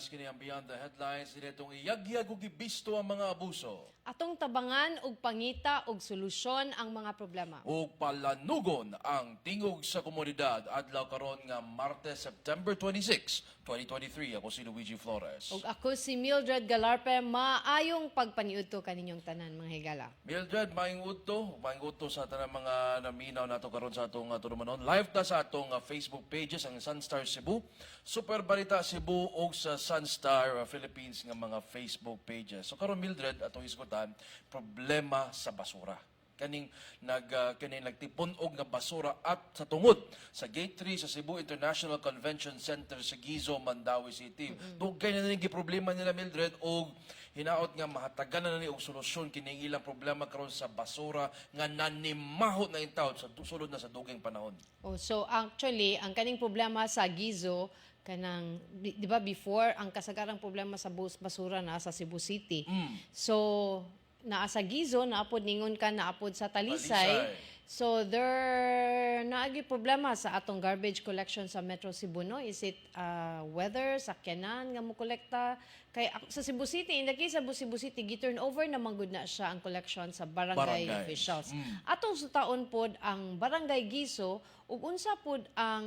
Pilipinas, kini ang Beyond the Headlines, dinitong iyagyag ug gibisto ang mga abuso. Atong tabangan og pangita og solusyon ang mga problema. Ug palanugon ang tingog sa komunidad adlaw karon nga Martes, September 26, 2023. Ako si Luigi Flores. Ug ako si Mildred Galarpe, maayong pagpaniudto kaninyong tanan mga higala. Mildred, maing udto sa tanang mga naminaw nato karon sa atong tunumanon. Live ta sa atong Facebook pages ang Sunstar Cebu, Super Balita Cebu ug sa Sunstar Philippines nga mga Facebook pages. So karon Mildred, atong isgutan problema sa basura. Kaning nagtipon og nga basura at sa tungod sa Gate 3 sa Cebu International Convention Center sa Gizo, Mandawi City. Dugay na ning problema nila Mildred og hinaot nga mahatagan na ni og solusyon kining ilang problema karon sa basura nga nanimahot na in taon sa sulod na sa dugay panahon. Oh, so actually, ang kaning problema sa Gizo kanang di ba before ang kasagarang problema sa basura na sa Cebu City. So naa sa Gizo, naapod ningon ka, naapod sa Talisay. So there naagi problema sa atong garbage collection sa Metro Cebu, no? Is it weather, sakyanan nga mo kolekta? Kay sa Cebu City, in the case sa Cebu City, gi-turn over na manggod na siya ang collection sa barangay officials. Atong sutaon pod ang barangay Gizo ug unsa pod ang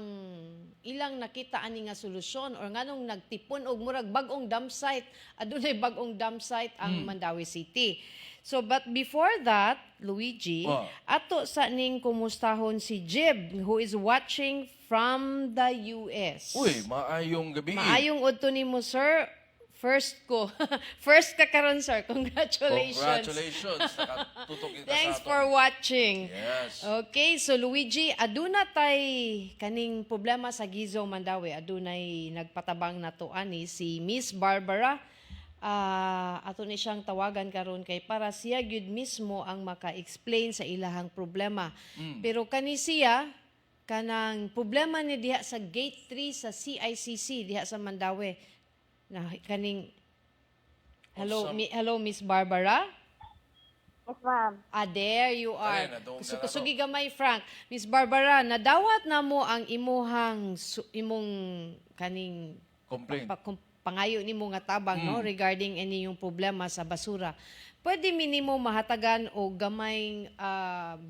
ilang nakita ani nga solusyon or nganong nagtipon og murag bag-ong dump site, adunay bag-ong dump site ang Mandawi City. So but before that, Luigi, ato sa ning kumustahon si Jib who is watching from the US. Uy, maayong gabi. Maayong udto nimo, sir. First ko. First ka karon, sir. Congratulations. Congratulations. Nakatutok kita Thanks sa ato. for watching. Yes. Okay, so Luigi, aduna tay kaning problema sa Gizo, Mandawi. Adunay nagpatabang na to ani si Miss Barbara. Ato ni siyang tawagan karon kay para siya gyud mismo ang maka-explain sa ilahang problema. Pero kani siya kanang problema ni diha sa Gate 3 sa CICC diha sa Mandawi. Na kaning hello, Awesome. hello Miss Barbara. Yes, ma'am. There you are. Ayun, nadong na Kusugi gamay, Frank. Miss Barbara, nadawat na mo ang imong kaning Complaint. pangayo nimo nga tabang no regarding any yung problema sa basura. Pwede minimo mahatagan og gamay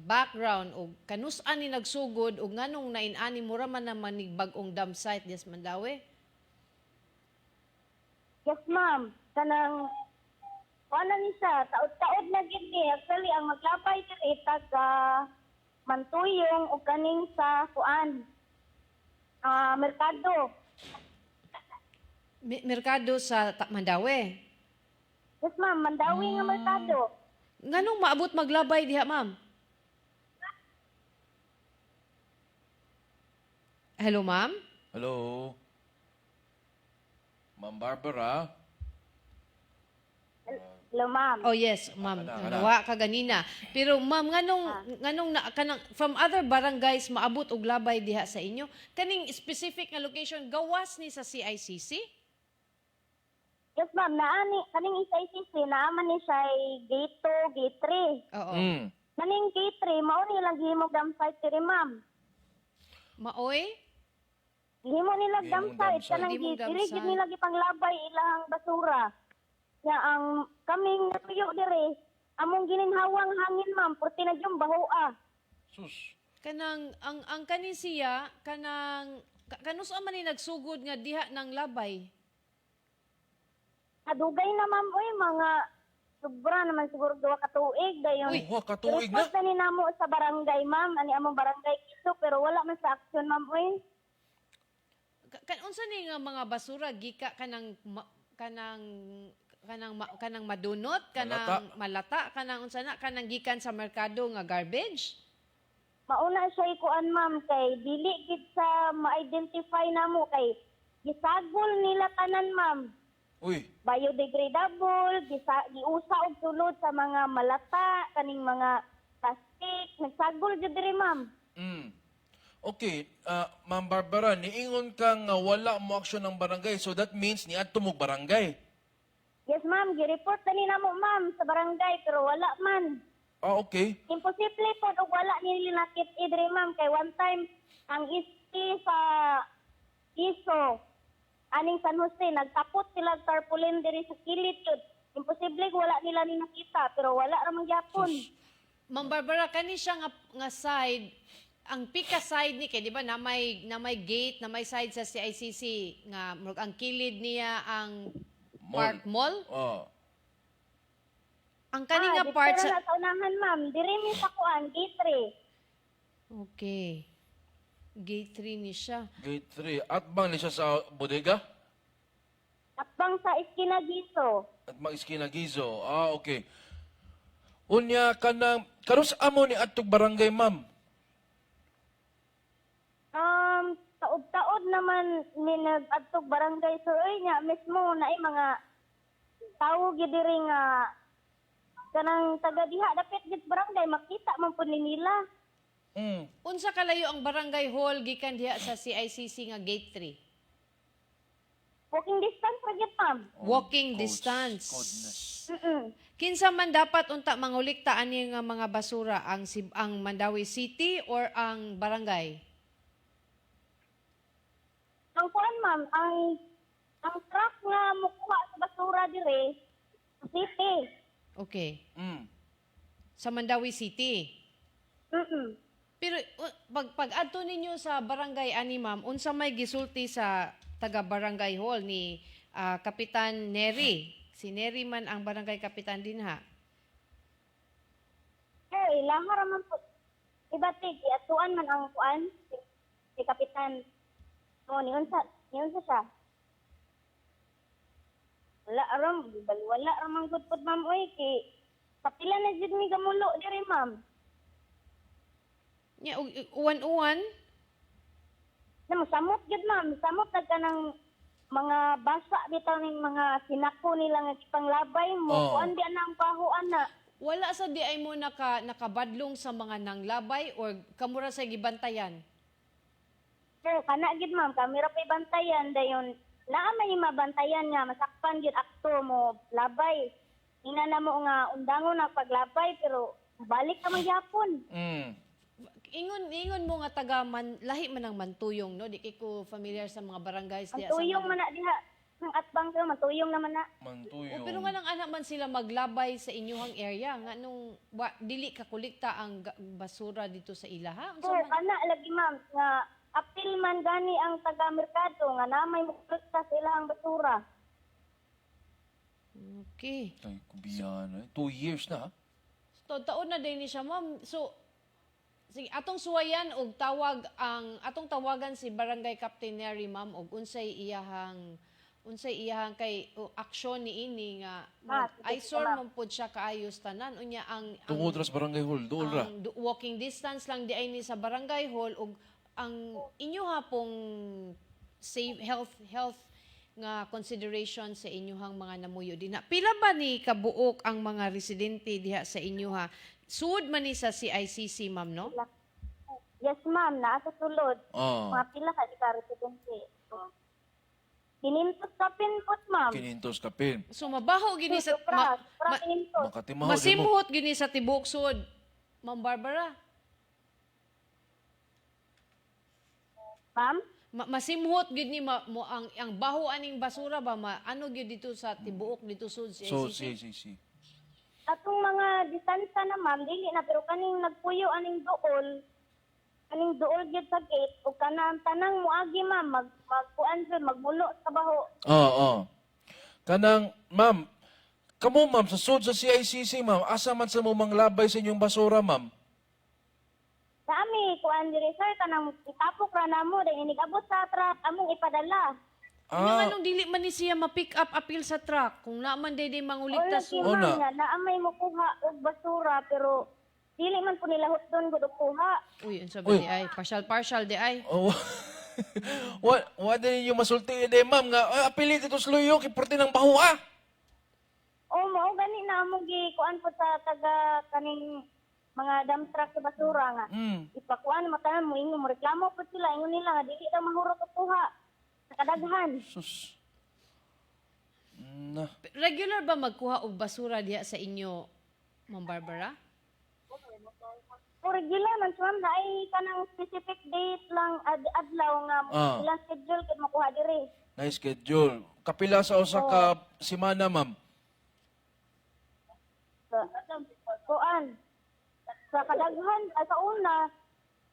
background og kanus-an ni nagsugod og nganong nain-ani mo ra man naman nig bag-ong dump site des Mandawi? Yes, ma'am. Kanang, wala ni siya. Taod-taod na gid ni. Actually, ang maglapay diri taga Mantuyong o kaning sa kuan. Merkado. Merkado sa Mandawi. Yes, ma'am. Mandawi nga merkado. Nganong maabot maglabay diha, ma'am? Hello, ma'am? Hello. Ma'am Barbara. Hello, ma'am. Oh yes, ma'am. Kana. Nawa ka ganina. Pero ma'am, nganong na kanang from other barangays maabot og labay diha sa inyo? Kaning specific nga location gawas ni sa CICC? Yes, ma'am. Kaning isa-isisi, naaman ni siya gate 2, gate 3. Oo. Kaning gate 3, mao ni lang himog dump site diri, ma'am. Maoy? Himo nila Himong dump site. dump site. Kanang Himong dump dili site. gid nila gipanglabay ilahang basura. Ya ang kaming natuyo dire, among gininhawang hangin, ma'am, purti na yung bahoa. Sus. Kanang ang kanin siya kanang kanus man ni nagsugod nga diha ng labay. Kadugay na, ma'am, oy, mga sobra naman siguro 2 ka tuig dayon. Uy, katuig na. Report na ni namo sa barangay, ma'am, ani among barangay Kiso, pero wala man sa action, ma'am, oy. Unsa ni nga mga basura gika kanang madunot, kanang malata, kanang unsa na kanang gikan sa merkado nga garbage? Mauna siya ikuan, ma'am, kay dili gid sa ma-identify namo kay gisagol nila tanan, ma'am. Uy. Biodegradable, giusa og sulod sa mga malata, kaning mga plastic, nagsagol jud diri, ma'am. Okay, Ma'am Barbara, niingon kang wala mo aksyon ng barangay, so that means niadto mo barangay. Yes, ma'am, gi-report na ni namo, ma'am, sa barangay, pero wala man. Okay. Imposible po og wala nila nakit idri, ma'am, kay one time ang iski sa Iso aning San Jose nagtapot sila og tarpaulin diri sa kilid jud. Imposible wala nila ni nakita pero wala ra man gyapon. Ma'am Barbara, kani siya nga side, ang pika side ni kay di ba na may gate, na may side sa CICC nga murag ang kilid niya ang Park Mall. Oh. Ang kani nga dito part na sa sa unahan ma'am, diri mi sa kuan gate 3. Okay. Gate 3 ni siya. Gate 3. At bang ni siya sa bodega? At bang sa Esquina Giso. At mga iskina Gizo. Ah, okay. Unya karon sa amo ni atog barangay, ma'am. Taod-taod naman ni nag-adtog barangay sir nya mismo na mga tao gid diri nga kanang taga diha dapit gid barangay makita man pud ni nila. Mm. Unsa kalayo ang barangay hall gikan diha sa CICC nga gate 3? Walking distance ra gid ma'am. Walking Goodness. distance. Goodness. Kinsa man dapat unta mangulikta ani nga mga basura ang Mandawi City or ang barangay? Ang kuan ma'am, ang truck nga mukuha sa basura dire sa city. Okay. Mm. Sa Mandawi City. Pero pag adto ninyo sa barangay ani ma'am, unsa may gisulti sa taga barangay hall ni Kapitan Neri? Si Neri man ang barangay kapitan din ha. Lahar man po. Ibati, atuan man ang kuan si Kapitan. O, niyon sa siya. Wala ramang good pod ma'am, oy, kay kapila na jud mi gamulo diri ma'am. Nya uwan-uwan. Samot jud ma'am, samot na ka ng mga basa bitaw ning mga sinako nila nga panglabay mo, Oh. kuan di na ang pahuan na. Wala sa di ay mo nakabadlong sa mga nanglabay or kamura sa gibantayan? Sir, kana gid ma'am, kamera pa'y bantayan dayon. Naa may mabantayan nga masakpan gid akto mo labay. Ina na mo nga undangon na paglabay pero balik ka magyapon. Mm. Ingon mo nga lahi man ang Mantuyong, no? Di kay ko familiar sa mga barangays Ang diya sa tuyong man na diha. Ang atbang ko matuyong naman na. Mantuyo. pero nga nang anak man sila maglabay sa inyong area nga nung dili ka kulikta ang basura dito sa ilaha. Sir, kana lagi ma'am nga apil man gani ang taga-merkado nga namay mukulta sa ilang basura. Okay. Ay, kubiyano. 2 years na, ha? So, taon na din ni siya, ma'am. So, sige, atong suwayan og atong tawagan si Barangay Captain Neri, ma'am, og unsay iyahang kay aksyon ni ini nga Sige, eyesore ma'am. man pud siya kaayos tanan unya ang Tungod ra sa barangay hall, doon ra. walking distance lang di ay ni sa barangay hall ug ang inyo hapong safe health nga consideration sa inyuhang mga namuyo din. Pila ba ni kabuok ang mga residente diha sa inyo ha? Sud man ni sa CICC, ma'am, no? Yes ma'am, naa sa sulod. Ah. Mga pila ka di ka residente. Kinintos ka pinpot ma'am. 500 kapin. So mabaho gini sa kinintos. Makatimaw. masimhot gini sa tibuok sud. Ma'am Barbara, Ma'am? masimhot gid ni ang baho aning basura ba ano gyud dito sa tibuok dito sud sa So, CICC? si. Atong mga distansya na ma'am, dili na pero kaning nagpuyo aning duol gyud sa gate ug kanang tanang muagi ma'am magkuan jud magmulo sa baho. Oo. Kanang, ma'am, kamo ma'am, sa sud sa CICC, ma'am, asa man sa mo manglabay sa inyong basura, ma'am? Sa ami kuan diri sir kanang itapok ra namo dahil inigabot sa truck among ipadala. Yung anong dili man ni siya ma-pick up appeal sa truck kung naman day manguligtas Wala so. Una. nga naamay mo kuha og basura pero dili man po nila hutdon gud og kuha. Uy, unsa ba di ay partial di ay. Oh, what din yung masulti de ma'am nga apili dito sa luyo kiporti ng bahua. O mao gani na among gi kuan po sa taga kaning mga dump truck sa basura nga. Mm. Ipakuan matanan mo ingon mo reklamo po sila ingon nila nga dili daw mahurot og kuha. Sa kadaghan. Sus. Na. Regular ba magkuha og basura diha sa inyo, Ma'am Barbara? O regular man ma'am na ay kanang specific date lang adlaw nga Ah. ilang schedule kay makuha diri. Na schedule. Kapila sa usa ka semana, ma'am. Kuan. Sa kadaghan, sa una,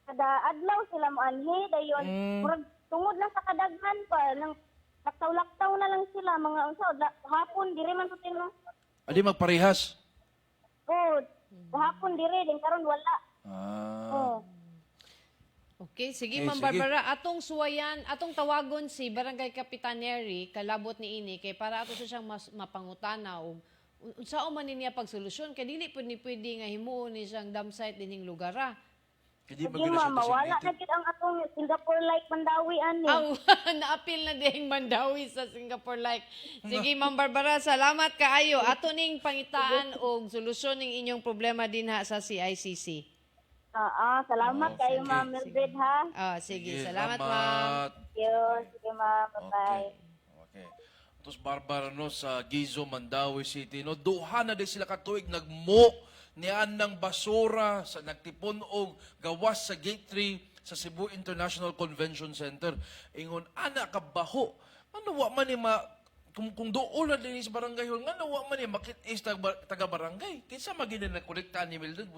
kada adlaw sila moanhi, dayon, murag tungod lang sa kadaghan pa, nang laktaw-laktaw na lang sila, mga unsa, hapon, diri man putin mo. Adi magparehas. Good. Hapon diri, din karon wala. Ah. Oh. Okay, sige Okay, Ma'am sige. Barbara, atong suwayan, atong tawagon si Barangay Kapitan Neri, kalabot ni ini kay para ato siyang mapangutana og unsa man niya pagsolusyon kay dili pud ni pwede nga himuon ni siyang dam site dining lugar ah. Kadi Sige ma, mawala na gid ang atong Singapore like Mandawi ani. Aw, naapil na ding Mandawi sa Singapore like. Sige Ma'am Barbara, salamat kaayo. Ato ning pangitaan og solusyon ning inyong problema dinha sa CICC. Salamat kayo sige. Ma'am Mildred ha. Sige, salamat Ma'am. Thank you. Sige ma'am, bye-bye. Okay. Tapos Barbara no sa Gizo, Mandawi City no duha na di sila katuig nagmo nian ng basura sa nagtipon og gawas sa Gate 3 sa Cebu International Convention Center. Ingon ana ka baho. Ano wa man ni kung doon na din sa barangay hall nga wa man ni makit-is taga barangay. Kinsa magina na kolekta ni Mildred?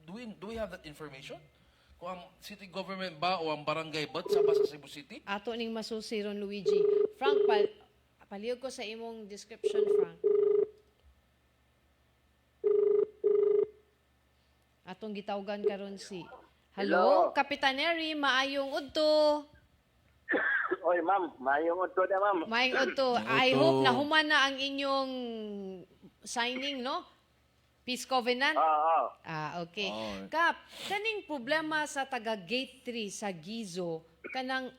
Do we have that information? Kung ang city government ba o ang barangay ba sa Cebu City? Ato ning masusi ron Luigi. Frank, palihog ko sa imong description, Frank. Atong gitawgan karon si Hello, Kapitan Neri, maayong udto. Oy, ma'am, mayong udto na, ma'am. Maayong udto. I hope na human na ang inyong signing, no? Peace Covenant? Oo. Okay. Oh. Kap, kaning problema sa taga Gate 3 sa Gizo, kanang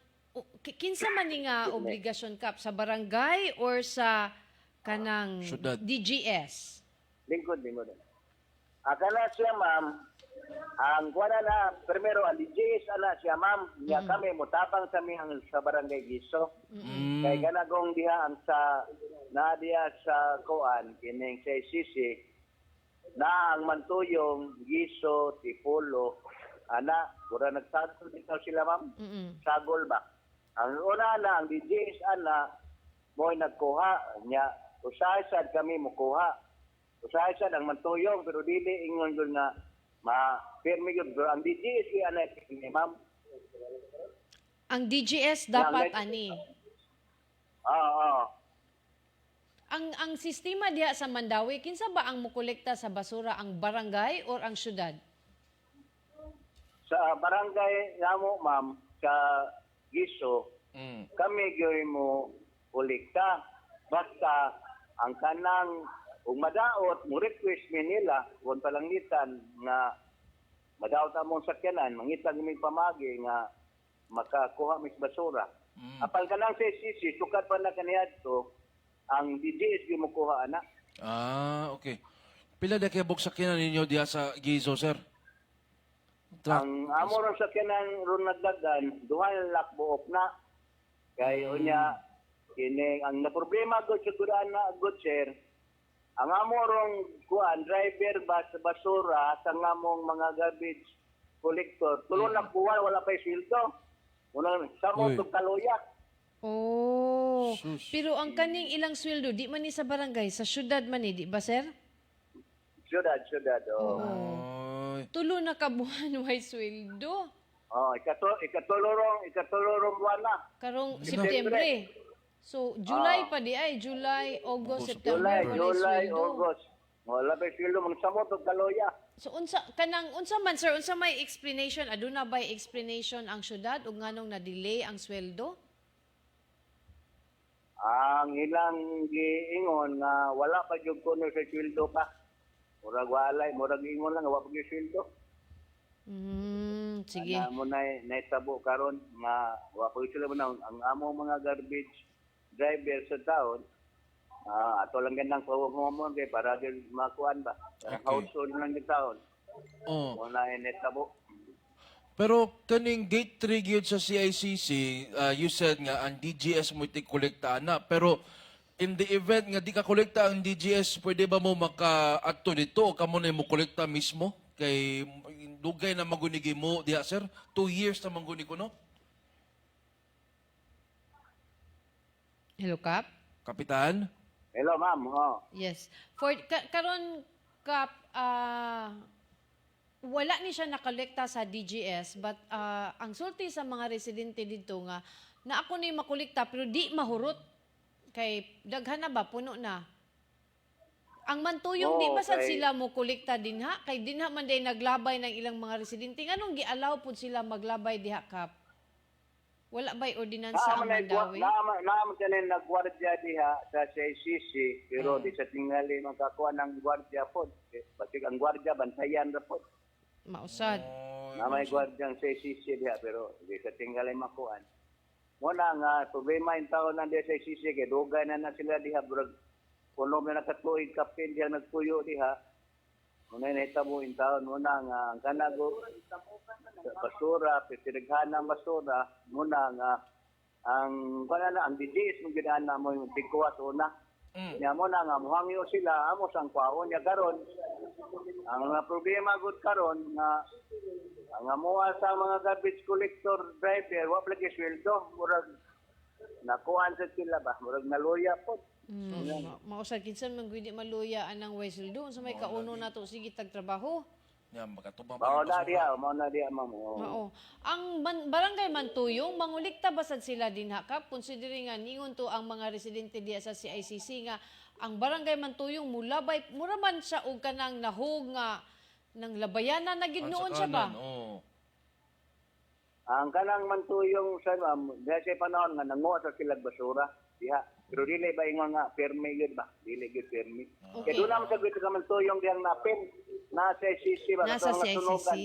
kinsa man ni nga obligasyon kap sa barangay or sa kanang Syudad. DGS? Lingkod. Akala siya, ma'am, ang kuwana na, primero, ang DJs, ala siya, ma'am, niya kami, mutapang sa mihang sa barangay Giso. Kaya ganagong diha ang sa, na diha sa kuan, kining sa ICC, na ang mantuyong Giso, Tipolo, ana, pura nagsagol dito sila, ma'am. Sagol ba? Ang una na, ang DJs, ana, mo'y nagkuha, niya, usahay kami mukuha. Usahay ang mantuyong, pero dili ingon yun nga, ma-firme yun. Pero ang DJs, ana, ma'am. Ang DGS dapat Yeah, ani. Oo. Ang sistema diha sa Mandawi, kinsa ba ang mukolekta sa basura, ang barangay or ang syudad? Sa barangay namo, ma'am, sa Giso, kami gyoy mo kolekta. Basta ang kanang ug madaot mo request mi nila kung palangitan nga madaot among sakyanan mangitag mi pamagi nga makakuha mis basura. Apal kanang sa CC sukat pa na kaniadto ang DJS gyud mo kuha ana. Okay. Pila na kay sakyanan ninyo diha sa Gizo, sir? Ang amo ron sakyanan ron nagdagan duha na lakbuok na. Kay unya kini ang na problema gud siguro na good sir. Ang amorong kuan driver ba sa basura sa ngamong mga garbage collector tulo na buwan wala pa sweldo. Unang sa mo Uy. kaloya. Oh. Sus. Pero ang kaning ilang sweldo di man ni sa barangay, sa syudad man ni, di ba sir? Syudad. Oh. Ay. Tulo na ka buwan way sweldo. Oh, ikatulorong buwan na. Karong Gina- Setyembre. So, July pa di ay. July, August, September. walay July, sweldo. August. Wala pa sweldo mga sa mo kaloya. So, unsa man, sir, unsa may explanation? Aduna ba'y explanation ang syudad o nganong na-delay ang sweldo? Ang ilang giingon nga wala pa jud kuno sa sweldo pa. Murag walay, murag ingon lang wala pa gyud sweldo. Sige. Ana mo naitabo karon nga wa pa sila man ang amo mga garbage driver sa taon. Ato lang ganang pawag kay para din makuan ba. Ang Okay. household lang ng taon. Oh. Mo na naitabo. Pero kaning Gate 3 gyud sa CICC, you said nga ang DGS mo kolekta na. Pero in the event nga di ka kolekta ang DGS, pwede ba mo maka-adto dito o kamo na mo kolekta mismo? Kay dugay na magunigi mo diha, sir? 2 years na mangguni ko, no? Hello, Kap? Kapitan? Hello, ma'am. Yes. For karon Kap, wala ni siya nakolekta sa DGS but ang sulti sa mga residente dito nga na ako ni makolekta pero di mahurot kay daghan na ba puno na. Ang mantuyong di ba sad Okay. sila mo kolekta dinha kay dinha man day naglabay ng ilang mga residente nganong gi-allow pud sila maglabay diha, Kap? Wala ba'y ordinansa ang Mandawi? Naman kanin nagwardya diha sa CICC, pero di sa tingali makakuha ng gwardya po. Basig ang gwardya, bantayan na po. Mausad. Na may gwardyang CICC diha, pero di sa tingali makuha. Muna nga, problema yung tao na diha sa CICC, kaya dugay na sila diha, bro. Kuno na nakatuig kapin diha nagpuyo diha. Muna nahitabo yung tao, muna nga, ang kanago, basura, pitirighan ng basura, muna nga, ang DJs mong ginana mo yung tikuwas una. Niya mo na nga, muhangyo sila, amo sang kwaon niya karon. Ang mga problema gud karon nga, ang amuha sa mga garbage collector driver, wa plagi sweldo, murag nakuhaan sa sila ba, murag naluya po. Mausad kinsan man gyud di maluya anang whistle doon sa may kauno nato sige tagtrabaho. Yan, makatubang Mao na diha, ma'am. Mao. Ang barangay Mantuyong mangulikta basad sila dinha, Kap considering nga ningon to ang mga residente diha sa CICC nga ang barangay Mantuyong mulabay mura man siya og kanang nahog nga nang labayanan na gid noon siya ba? Oo. Ang kanang Mantuyong sa ma'am, diha sa panahon nga nanguha sa silag basura diha. Pero dili ba ingon nga permi gid ba? Dili gid permi. Okay. Kaya doon naman sa gito ka Mantuyong diyang napin na sa CICC ba? Nasa Katong CICC. nasunugan.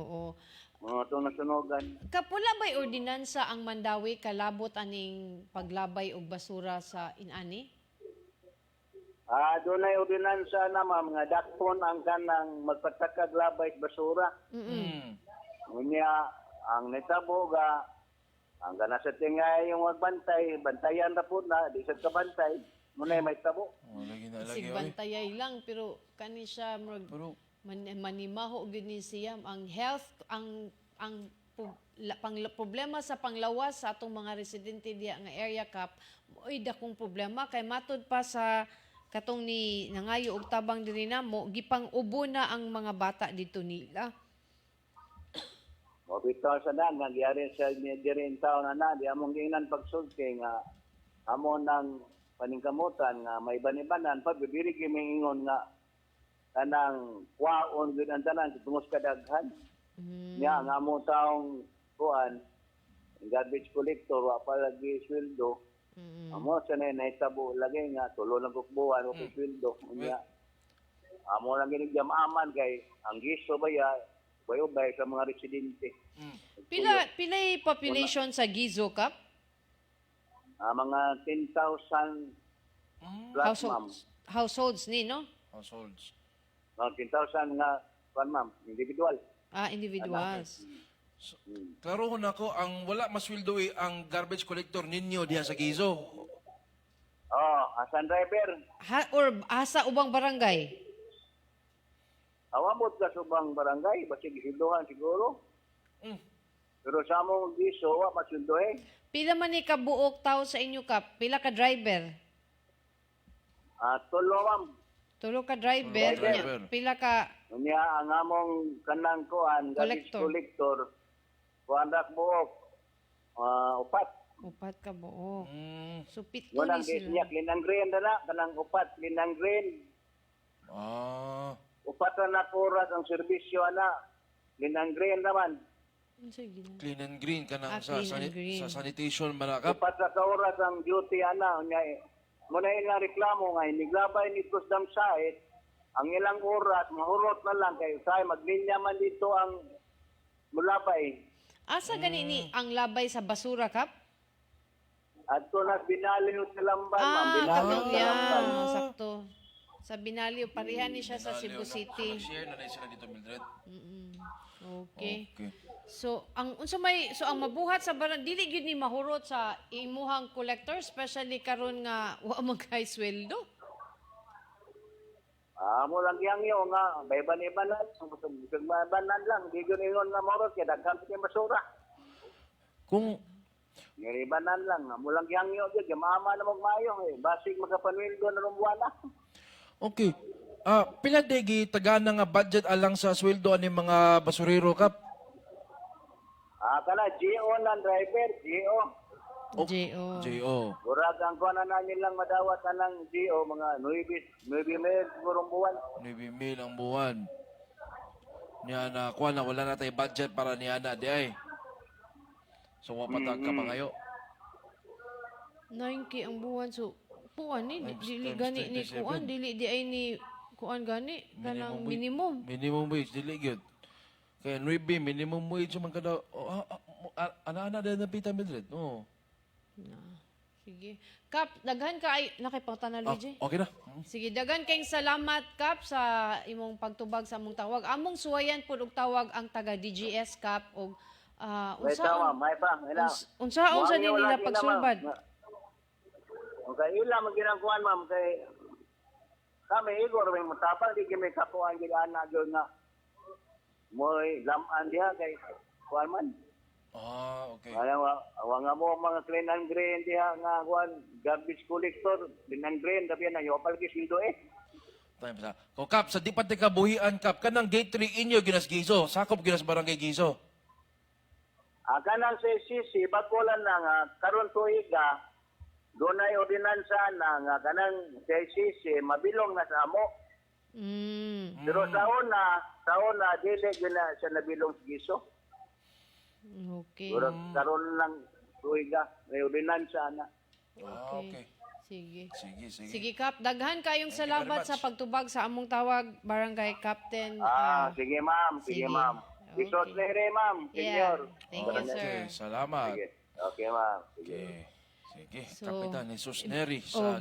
Oo. Itong nasunugan. Kapula ba'y ordinansa ang Mandawi kalabot aning paglabay og basura sa inani? Doon ay ordinansa na ma'am, nga dakpon ang kanang magpatakag labay at basura. Ngunya, ang netabo ga, ang gana sa tingay yung magbantay, bantayan na po na, di sa kabantay, muna may tabo. Oh, lagi na, lagi. Sig bantayay lang pero kani siya murag Pero, manimaho gyud ni siya ang health problema sa panglawas sa atong mga residente diya nga area, Kap oy dakong problema kay matud pa sa katong ni nangayo og tabang diri namo gipang ubo na ang mga bata dito nila. O bitaw sa na, nagyari sa dirin taon na, di among giingnan pagsulti nga, amon ng paningkamutan nga may banibanan, pagdiri kimingon nga, kanang kwaon gud ang tanan tungos kadaghan. Nya nga mo taong kuan garbage collector wa pa lagi sweldo. Amo sa na nahitabo lagi nga tulo lang bukbuan o sweldo. Nya amo lang gini jamaman kay ang giso baya bay sa mga residente. Pilay population sa Gizo, Kap? Mga 10,000 plus ma'am. Households ni no? households. 10,000 nga kuan ma'am, individual. Individuals. Klaro na ko, ang wala masweldo ang garbage collector ninyo diha sa Gizo. Asan driver? Or asa ubang barangay? Awamot ka subang barangay, basig isilduhan siguro. Pero sa among giso, wa masildo Pila man ni kabuok tao sa inyo, Kap? Pila ka driver? Tulo ma'am. Tulo ka driver. Driver. Pila ka Unya ang among kanang kuan, garbage collector, kuan rak buok, upat. upat ka buok. So pito Ngunang ni niya, sila. linang green na kanang upat, linang green. Upat na oras ang serbisyo ana. Linang green naman. Sige na. Clean and green ka na Clean and green. sa sanitation manakap. Upat na oras ang duty ana. Unya, muna ilang reklamo nga, iniglabay ni Kusdam Said, ang ilang oras, mahurot na lang kayo. Say, maglinya man dito ang mulabay. Asa gani ni ang labay sa basura, Kap? At ito na binali yung talamban, ma'am. Binali Katong yung talamban. yan. Sakto. Sa Binaliw, parihan ni siya sa Cebu City. Share na sila dito, Mildred. Okay. Okay. So ang ang mabuhat sa barang dili gyud ni mahurot sa imuhang collector especially karon nga wa magkay sweldo. Mo lang yang yo nga, bayban-iban lang. Baybanan lang. Di ko ningon na morot, kaya daghan sa basura. Kung Ngiribanan lang. Mulang gihangyo dyan. Gamama na magmayong eh. Basig magapanwildo na rumbuana. Okay. Pila degi tagana nga budget alang sa sweldo ani mga basurero kap? Kana GO ng driver. GO. J.O. JO. Murag ang kuha na nilang madawat na ng GO. Mga 9 mil sigurong buwan. 9,000 ang buwan. Niya na kuha na wala na tay budget para niya na di ay. So wapatag ka pa ngayo. 9K ang buwan. So, kuan ni, dili Times gani ni 27. kuan, dili di ay ni kuan gani, kanang minimum. Minimum wage dili gyud. Kaya 9 minimum wage man kada ana din napita Mildred. No. Sige. Kap, daghan ka ay nakipangtan na Luigi. Okay na. Sige, daghan kayong salamat Kap sa imong pagtubag sa among tawag. Among suwayan pud og tawag ang taga DGS Kap og May tama. May pa. unsaon sa nila pagsulbad. Okay, ilang magginangkuhan, ma'am. Kay kami, Igor, may matapang. Di kami kapuan gila na yun nga. Mo'y laman diha kay kuhan man. Okay. Kaya nga mo mga clean and green diha nga kuhan. Garbage collector. Clean and green. Dabi na yung palagi sildo eh. Time sa. Ko Kap, sa di pa ka buhian Kap, kanang gate 3 inyo ginas Gizo. Sakop ginas barangay Gizo. Kanang sa SCC, bakulan na nga, karon tuiga, doon ay ordinansa na nga, kanang sa SCC, mabilong na sa amo. Pero sa una, dili yun na siya nabilong sa giso. Okay. Pero karon lang tuiga, may ordinansa na. Okay. Sige. Sige. Sige Kap, daghan kayong Thank you salamat very sa much. pagtubag sa among tawag Barangay Captain. Sige ma'am, sige sige. ma'am. Okay. Isot lere ma'am, Yeah. senior. Thank you, sir. Okay, salamat. Sige. Okay ma'am, sige. Sige, So, Kapitan Jesus Neri sa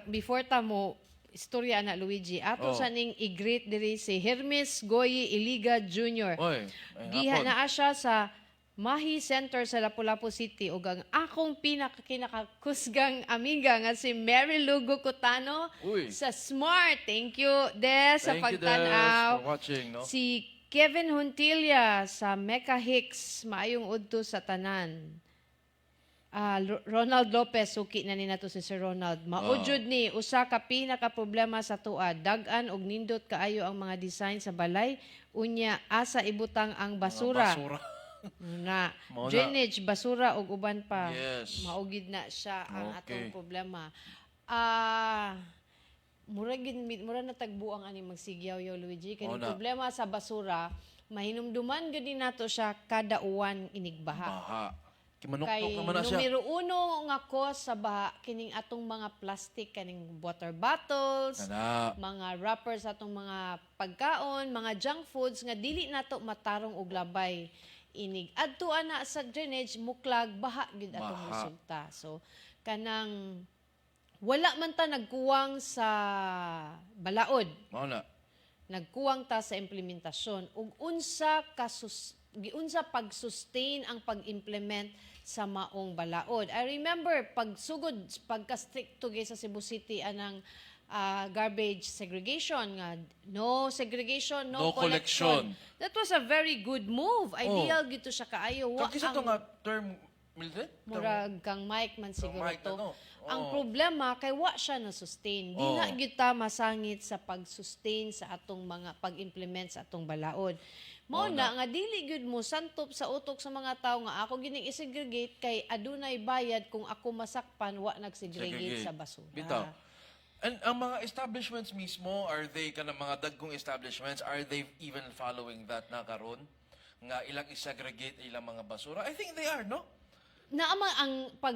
before ta mo istorya na Luigi, ato sa ning i-greet diri si Hermes Goyi Iliga Jr. Oy, may Giha hapon. na siya sa Mahi Center sa Lapu-Lapu City ug ang akong kinakakusgang amiga nga si Mary Lugo Cotano Uy. sa Smart. Thank you Des sa Thank you, Des, pagtan-aw. for watching, no? Si Kevin Huntilla sa Mecca Hicks, maayong udto sa tanan. Ronald Lopez, suki na ni nato si Sir Ronald. Maudjud ni, usa ka pinaka problema sa tuad. Dagan og nindot kaayo ang mga design sa balay. Unya, asa ibutang ang basura. Basura. Na, Mao na. drainage, basura ug uban pa. Yes. Maugid na siya ang Okay. atong problema. Mura na tagbo ang ani magsigyaw-yaw Luigi. Kani Mao na. problema sa basura, mahinumduman gud ni nato siya kada uwan inigbaha. Baha. Kimanuktok Kay naman na siya. numero uno nga cause sa baha kining atong mga plastic kaning water bottles, Kana. mga wrappers atong mga pagkaon, mga junk foods nga dili nato matarong og labay inig adto ana sa drainage muklag baha gid atong Baha. resulta. So kanang wala man ta nagkuwang sa balaod, Mao na. nagkuwang ta sa implementasyon ug unsa pag-sustain ang pag-implement sa maong balaod. I remember pagka-stricto sa Cebu City anang garbage segregation nga no segregation, no collection. That was a very good move. Ideal gito siya kaayo. Wa Kagisa to ang- nga term, Mildred? Murag kang mic man siguro mic na to. to. Ang Oo. problema kay wa siya na sustain. Di Oo. na gyud ta masangit sa pag-sustain sa atong mga pag-implement sa atong balaod. Mao na nga dili gyud mo santop sa utok sa mga tawo nga ako gining i-segregate kay adunay bayad kung ako masakpan wa nag-segregate Segregate. sa basura. Bitaw. And ang mga establishments mismo, are they kanang mga dagkong establishments, are they even following that na karon? Nga ilang isegregate ilang mga basura? I think they are, no? Naama ang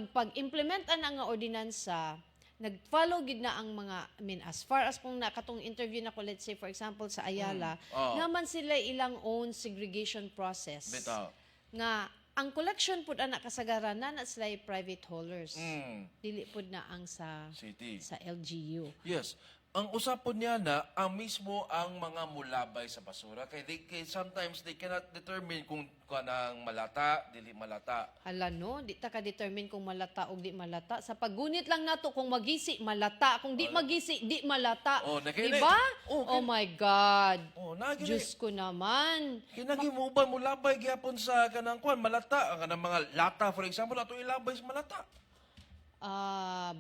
pag-implement ana nga ordinansa, nag-follow gid na ang mga, I mean, as far as kung nakatong interview na ko, let's say, for example, sa Ayala, Oo. naman sila ilang own segregation process. Bitaw. Nga, ang collection pud ana kasagaran na sila private haulers. Mm. Dili pud na ang sa City. LGU. Yes. ang usapon niya na ang mismo ang mga mulabay sa basura kay sometimes they cannot determine kung kanang malata, dili malata. Hala no, di ta ka determine kung malata o di malata. Sa paggunit lang nato kung magisi malata, kung di magisi di malata. Oh, diba? Oh my God. Oh, nagini. Diyos ko naman. Kinagi mo ba mulabay gyapon sa kanang kwan malata, ang kanang mga lata for example ato ilabay sa malata.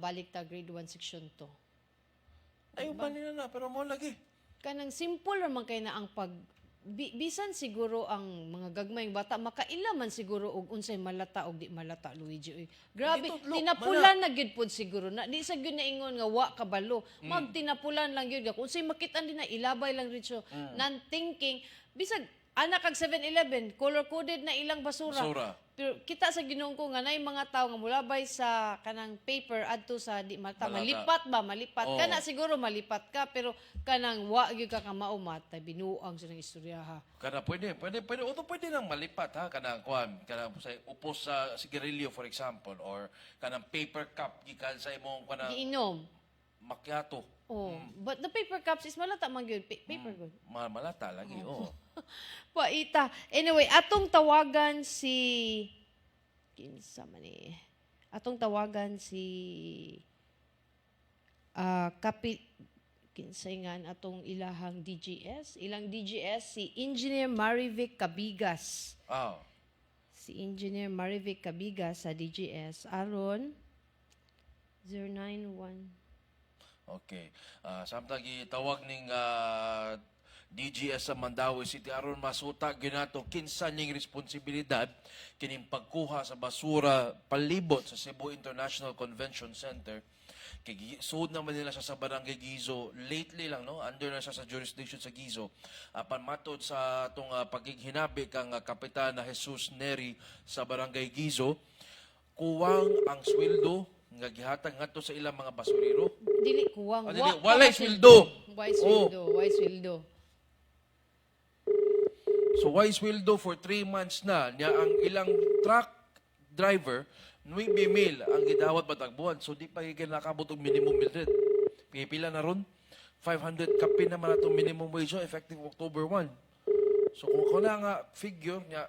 Balik ta grade 1 section 2. Ay uban nila na pero mo lagi. Kanang simple naman kay na ang bisan siguro ang mga gagmayng bata makailaman siguro og unsay malata og di malata Luigi. Uy. Grabe, Dito, look, tinapulan na gyud pod siguro na di sa gyud na ingon nga wa kabalo. Magtinapulan lang gyud kung unsay makitan din na ilabay lang ritso. Nan thinking bisag anak kag 7-Eleven color coded na ilang basura. Basura. Pero kita sa Ginoong ko nga nay mga tao nga mulabay sa kanang paper adto sa di mata Malata. malipat Oo. kana siguro malipat ka pero kanang wa gyud ka kamao matay binuang sa nang istoryaha. Kana pwede o pwede nang malipat ha kanang kwan kanang sa upos sa sigarilyo for example or kanang paper cup gikan sa imong kanang Giinom. macchiato. Oh, but the paper cups is malata man gyud paper good. Malata lagi, oo. Paita. Anyway, atong tawagan si kinsa man ni. Atong tawagan si kinsaingan atong ilahang DGS. Ilang DGS si Engineer Marivic Cabigas. Ah. Si Engineer Marivic Cabigas sa DGS aron 091. Okay. Samtang gitawag ning DGS sa Mandawi City aron masuta ginato kinsa ning responsibilidad kining pagkuha sa basura palibot sa Cebu International Convention Center. Kay suod naman nila siya sa Barangay Gizo lately lang no, under na siya sa jurisdiction sa Gizo. Apan matod sa atong pagighinabi kang Kapitan na Jesus Neri sa Barangay Gizo, kuwang ang sweldo nga gihatag ngadto sa ilang mga basurero. Dili kuwang. Dili, walay sweldo. Why sweldo? Why sweldo? So why sweldo for 3 months na niya ang ilang truck driver 9,000 ang gidawat batag buwan. So di pa higit nakabot og minimum wage. Pipila na ron 500 kapi naman atong minimum wage effective October 1. So kung kuna nga figure niya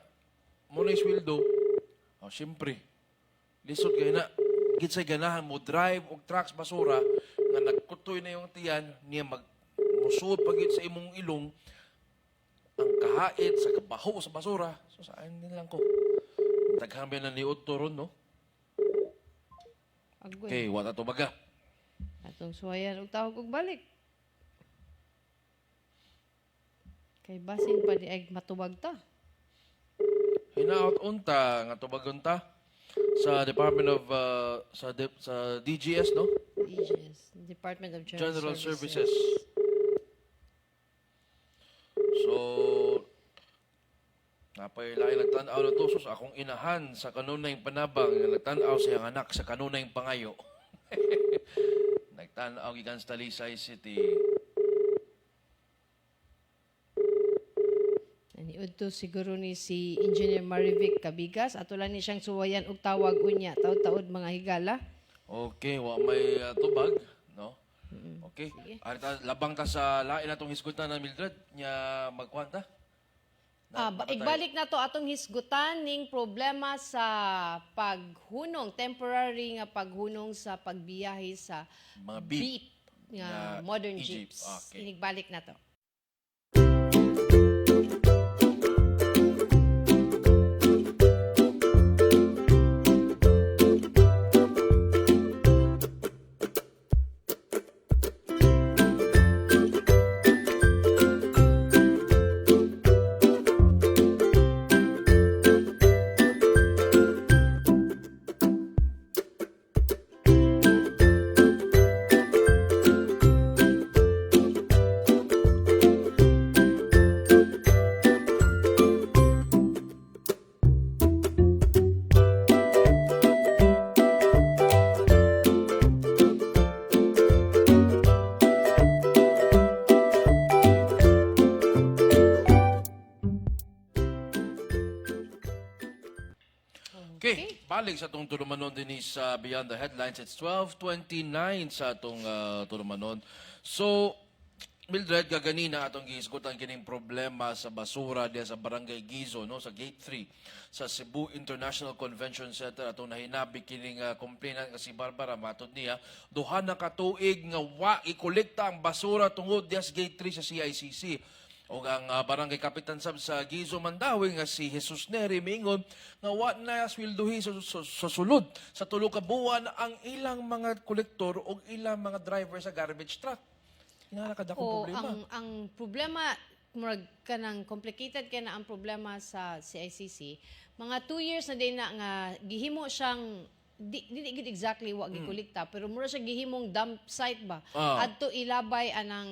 mo na sweldo, oh syempre lisod kay na gid sa ganahan mo drive og trucks basura nga nagkutoy na yung tiyan niya musud pagit sa imong ilong ang kahait sa kabaho sa basura. So saan din lang ko. Taghambi na ni Otto ron, no? Agoy. Okay, wala to baga. Atong suwayan og tawag og balik. Kay basin pa di ay matubag ta. Hinaot unta nga tubagon ta sa Department of sa DGS, no? DGS, Department of General Services. So napay lain nagtan-aw na to sus akong inahan sa kanunay panabang nga nagtan-aw sa iyang anak sa kanunay pangayo. Nagtan-aw gikan sa Talisay City. Naniud to siguro ni si Engineer Marivic Cabigas. Ato lang ni siyang suwayan og tawag unya. Taod-taod mga higala. Okay, wa may tubag, no? Okay. Labang ta sa lain atong hisgutan na Mildred nya magkwanta. Igbalik na to atong hisgutan ning problema sa paghunong, temporary nga paghunong sa pagbiyahe sa Mga beep nga na modern Jeep. jeeps. Okay. Inigbalik na to. balik sa atong tulumanon din sa Beyond the Headlines. It's 12:29 sa atong tulumanon. So, Mildred, gaganina atong gihisgutan kining problema sa basura diya sa Barangay Gizo, no, sa Gate 3 sa Cebu International Convention Center. Atong nahinabi kining complainant nga si Barbara, matod niya, duha na ka tuig nga wa ikolekta ang basura tungod diya sa Gate 3 sa CICC. O ang barangay kapitan sab sa Gizo Mandawi nga si Jesus Neri mingon nga wa na sweldohi sa sulod sa tulo ka buwan ang ilang mga kolektor o ilang mga driver sa garbage truck. Inalakad akong problema. Ang problema, murag ka ng complicated ka na ang problema sa CICC. Mga 2 years na din na nga gihimo siyang dili gid exactly wa gikolekta pero mura siya gihimong dump site ba adto ilabay anang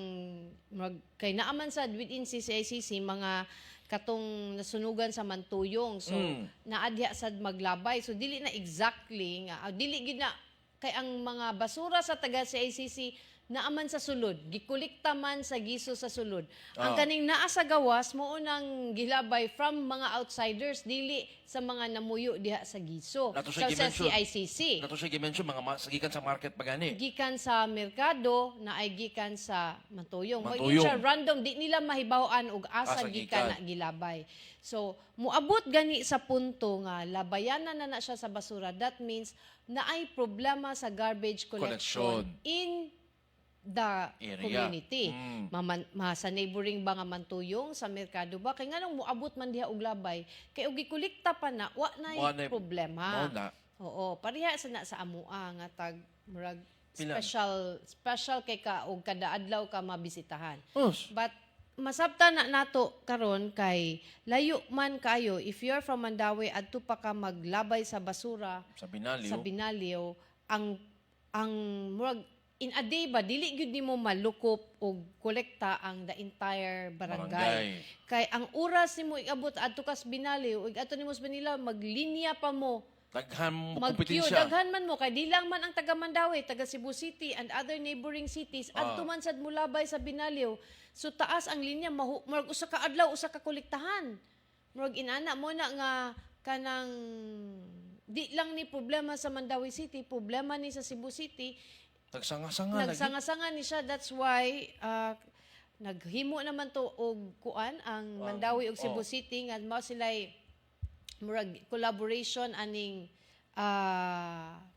murag kay naaman sad within CICC mga katong nasunugan sa Mantuyong so naadya sad maglabay so dili na exactly nga dili gid na kay ang mga basura sa taga CICC naaman sa sulod, gikolekta man sa Gizo sa sulod. Ang kaning naa sa gawas mo unang gilabay from mga outsiders dili sa mga namuyo diha sa Gizo. Nato Sa siya gimension. CICC. Nato siya gimension mga gikan sa market pa gani. Gikan sa merkado na ay gikan sa Mantuyong. Mantuyong. Siya random di nila mahibaw-an og asa Asa gikan na gikan. gilabay. So muabot gani sa punto nga labayanan na siya sa basura. That means na ay problema sa garbage collection. In the Area. community. Sa neighboring ba nga Mantuyong, sa merkado ba, kay nga nung muabot man diha og labay, kay og gikolekta pa na, wa Wa na na'y problema. mao na. Oo, pareha sa na sa amua nga tag murag Pila? special kay ka og kada adlaw ka mabisitahan. Os. But masabta na nato karon kay layo man kayo if you're from Mandawi adto pa ka maglabay sa basura Sa Binalyo. sa Binalyo ang murag in a day ba dili gyud nimo malukop og kolekta ang the entire barangay. Kay ang oras nimo iabot adto ka sa Binalyo ug adto nimo sa Manila maglinya pa mo Daghan mo mag-queue, kompetensya. daghan man mo kay di lang man ang taga Mandawi, taga Cebu City and other neighboring cities adto man sad mulabay sa Binalyo. So taas ang linya murag usa ka adlaw usa ka kolektahan. Murag inana mo na nga kanang di lang ni problema sa Mandawi City, problema ni sa Cebu City. Nagsanga-sanga lagi. Nagsanga-sanga ni siya. That's why naghimo naman to og kuan ang Mandawi ug Cebu City nga mao sila'y murag collaboration aning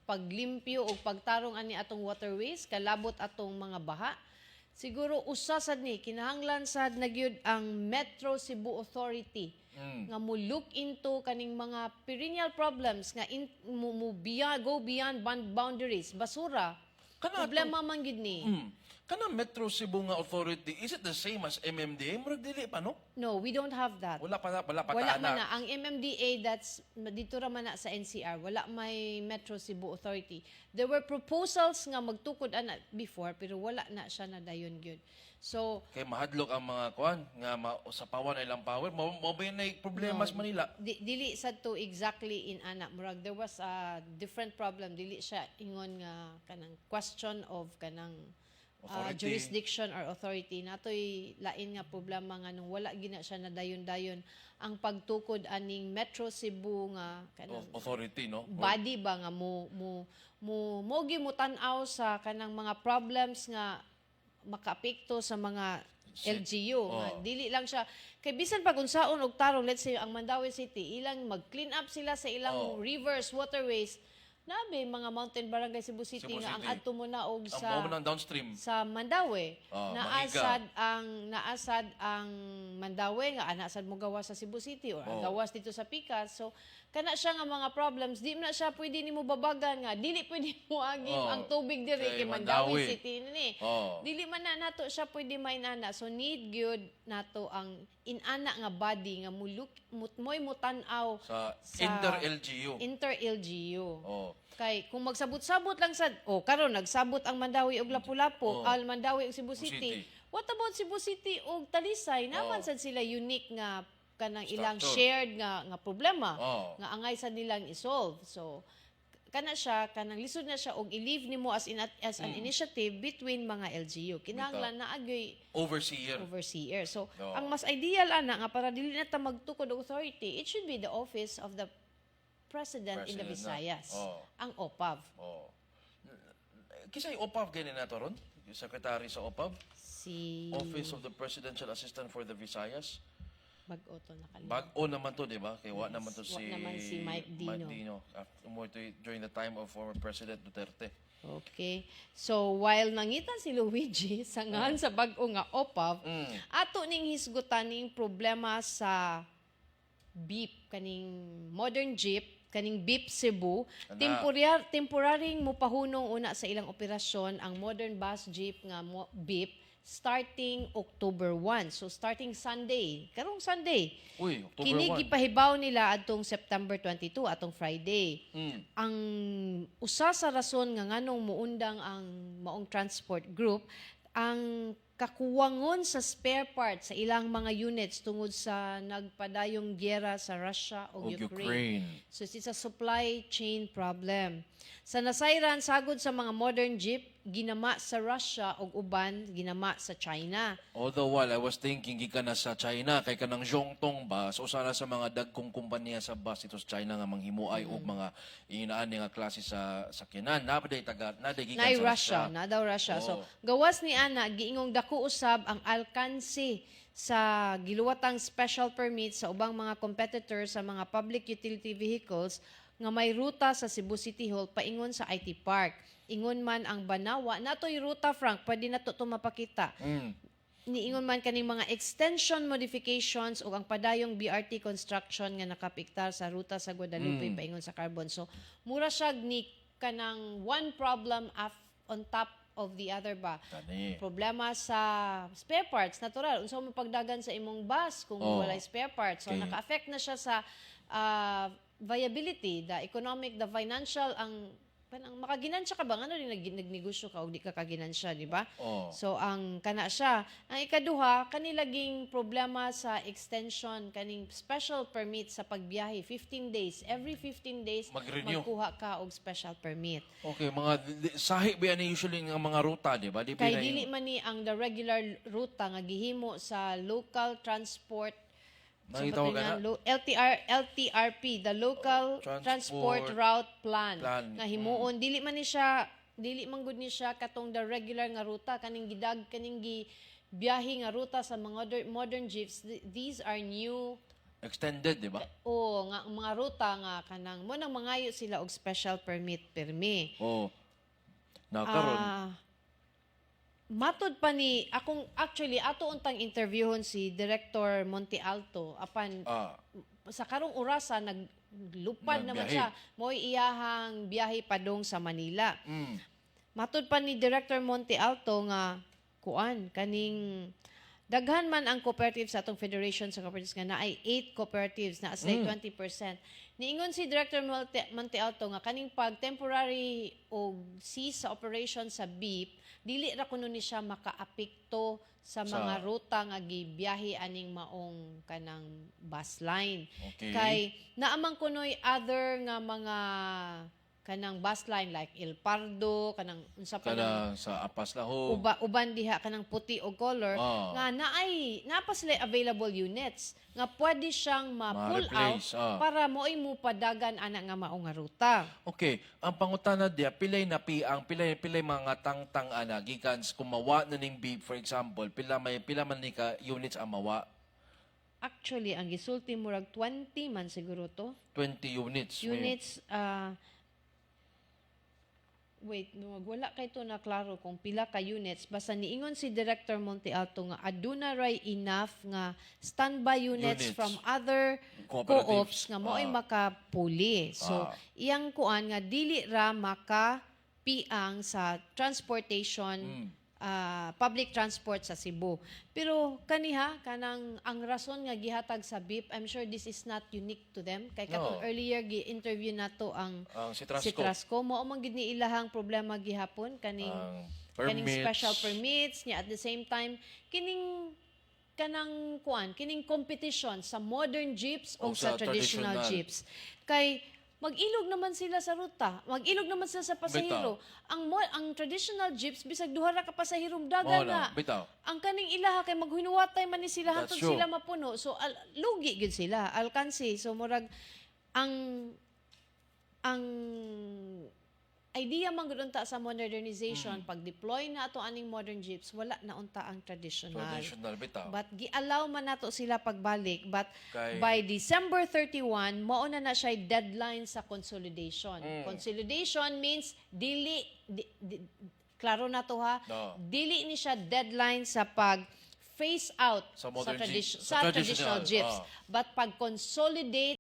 paglimpyo o pagtarong ani atong waterways kalabot atong mga baha. Siguro usa sad ni kinahanglan sad nagyud ang Metro Cebu Authority nga mo look into kaning mga perennial problems nga go beyond boundaries basura. Problema man gid ni. Kana Metro Cebu nga authority, is it the same as MMDA? Murag dili pa, no? No, we don't have that. Wala pa Wala taan man na. na. Ang MMDA, that's dito raman na sa NCR. Wala may Metro Cebu Authority. There were proposals nga magtukod ana before, pero wala na siya na dayon gyud. So, Kay mahadlok ang mga kuan nga usapawan na ilang power. Mo ba yun na problema sa Manila? dili sad to exactly in ana murag there was a different problem dili siya ingon nga kanang question of kanang Authority. jurisdiction or authority natoy lain nga problema nga nung wala gina siya na dayon-dayon ang pagtukod aning Metro Cebu nga kanang Authority, no? body ba nga mo gi mo tan-aw sa kanang mga problems nga makaapekto sa mga LGU nga dili lang siya kay bisan pag unsaon og tarong let's say ang Mandawi City ilang mag-clean up sila sa ilang rivers waterways nabe mga mountain barangay Cebu City Cebu nga ang City. adto mo na og Ang sa mo ng downstream. sa Mandawi Mahiga. naasad ang Mandawi nga anasad mo gawas sa Cebu City or gawas dito sa Pikas so kana siya nga mga problems di na siya pwede nimo babagan nga dili pwede mo agim ang tubig diri Kay kay Mandawi Mandawi. City ni Oh. dili man na nato siya pwede mainana so need gyud nato ang inana nga body nga moy mutan-aw Sa inter-LGU. inter-LGU Oh. kay kung magsabot-sabot lang sad karon nagsabot ang Mandawi og Lapu-Lapu al Mandawi og Cebu City. What about Cebu City og Talisay naman sad sila unique nga kanang ilang Structure. shared nga problema Oh. nga angay sad nilang isolve so kana siya kanang lisod na siya og i-leave nimo as an initiative between mga LGU kinahanglan na agyoy overseer so ang mas ideal ana nga para dili na ta magtukod og authority it should be the office of the president in the President na. Visayas. Oh. Ang OPAV. Oh. Kisay OPAV ganyan na to ron? Yung secretary sa OPAV? Si Office of the Presidential Assistant for the Visayas. Bag-oto na kalimutan. Bago naman to, di ba? Kaya wa naman to Wa si... naman si Mike Dino. During the time of former President Duterte. Okay. So, while nangitan si Luigi sa ngan sa bag-o nga OPAV, ato ning hisgutan ning problema sa beep, kaning modern jeep, kaning beep Cebu, temporaring mupahunong una sa ilang operasyon ang modern bus jeep nga beep starting October 1. So, starting Sunday. Karong Sunday. Uy, October Kini 1. gipahibaw nila adtong September 22 atong Friday. Ang usa sa rason nga nganong muundang ang maong transport group ang kakuwangon sa spare parts sa ilang mga units tungod sa nagpadayong gyera sa Russia o Ukraine. So it's a supply chain problem. Sa nasayran sagod sa mga modern jeep ginama sa Russia ug uban ginama sa China. Although while I was thinking, gikan na sa China, kay kanang Zhongtong bus, usa na sa mga dagkong kumpanya sa bus ito sa China nga manghimuay og mga inaan nga klase sa sakyanan. Naday gikan Nay sa Russia, na daw Russia. So gawas ni ana giingong dako usab ang alkanse sa giluwatang special permit sa ubang mga competitors sa mga public utility vehicles nga may ruta sa Cebu City Hall paingon sa IT Park. Ingon man ang Banawa, natoy ruta Frank, pwede na to mapakita. Niingon man kaning mga extension modifications o ang padayong BRT construction nga nakapiktar sa ruta sa Guadalupe paingon sa Carbon. So mura siya ni kanang one problem on top of the other ba. Tani. Problema sa spare parts, natural. Unsa mo pagdagan sa imong bus kung walay spare parts. So Okay. naka-affect na siya sa viability, the economic, the financial, ang makaginansya ka ba? Ano rin nagnegosyo ka o di ka kaginansya, di ba? Oh. So, ang kana siya. Ang ikaduha, kanilaging problema sa extension, kaning special permit sa pagbiyahe, 15 days. Every 15 days, Mag-renew. magkuha ka og special permit. Okay, sahi ba yan usually nga mga ruta, di ba? Di Kay dili man ni ang the regular ruta nga gihimo sa local transport Nangitawag ka na? LTRP, the Local Transport Route Plan. Nga himuon dili man gud ni siya katong the regular nga ruta kaning biyahe nga ruta sa mga modern jeeps. These are new Extended, di ba? nga mga ruta nga kanang mo nang mangayo sila og special permit pirmi. Oh. Nakaroon. Matod pa ni ato untang interviewon si Director Monte Alto apan sa karong orasa naglupad naman Nagbiyahe. siya mo'y iyahang biyahe padong sa Manila. Matod pa ni Director Monte Alto nga kaning daghan man ang cooperatives sa atong Federation sa Cooperatives nga naay 8 cooperatives na as 20%. Niingon si Director Monte Alto nga kaning pag temporary o cease sa operation sa beep dili ra kuno ni siya makaapekto sa mga ruta nga gibiyahe aning maong kanang bus line. Okay. Kay naamang kunoy other nga mga kanang bus line like El Pardo, kanang unsa pa Kada sa Apas Laho. uban diha kanang puti o color nga napa sila available units nga pwede siyang ma-pull out Ma-replace, para mo'y mupadagan ana nga mao nga ruta. Okay, ang pangutana dia pilay pilay mga tangtang ana gikan kung mawa na ning beep for example, pila man ni ka units ang mawa? Actually, ang gisulti murag 20 man siguro to. 20 units. Units wait, wala kay to na klaro kung pila ka units. Basta niingon si Director Monte Alto nga aduna ray enough nga standby units from other co-ops nga mo'y makapuli. So, iyang kuan nga dili ra makapiang sa transportation public transport sa Cebu. Pero kaniha kanang ang rason nga gihatag sa beep, I'm sure this is not unique to them. Kay katong earlier gi-interview nato ang si Trasco. Mao man gid ni ilahang problema gihapon kaning special permits niya at the same time kining competition sa modern jeeps o sa traditional jeeps. Kay mag-ilog naman sila sa ruta. Mag-ilog naman sila sa pasahero. Ang traditional jeeps bisag duha ra ka pasahero dagan na. Ang kaning ilaha kay maghinuwatay man ni sila hantod sila mapuno. So lugi gid sila, alkansi. So murag ang ang idea man gud unta sa modernization, pag-deploy na ato aning modern jeeps, wala na unta ang traditional. Traditional bitaw. But gi-allow man nato sila pagbalik, but Kay- by December 31 mao na siya deadline sa consolidation. Consolidation means klaro na to ha. No. Dili ni siya deadline sa pag phase out Sa modern jeep- sa sa traditional traditional, jeeps. ah. But pag consolidate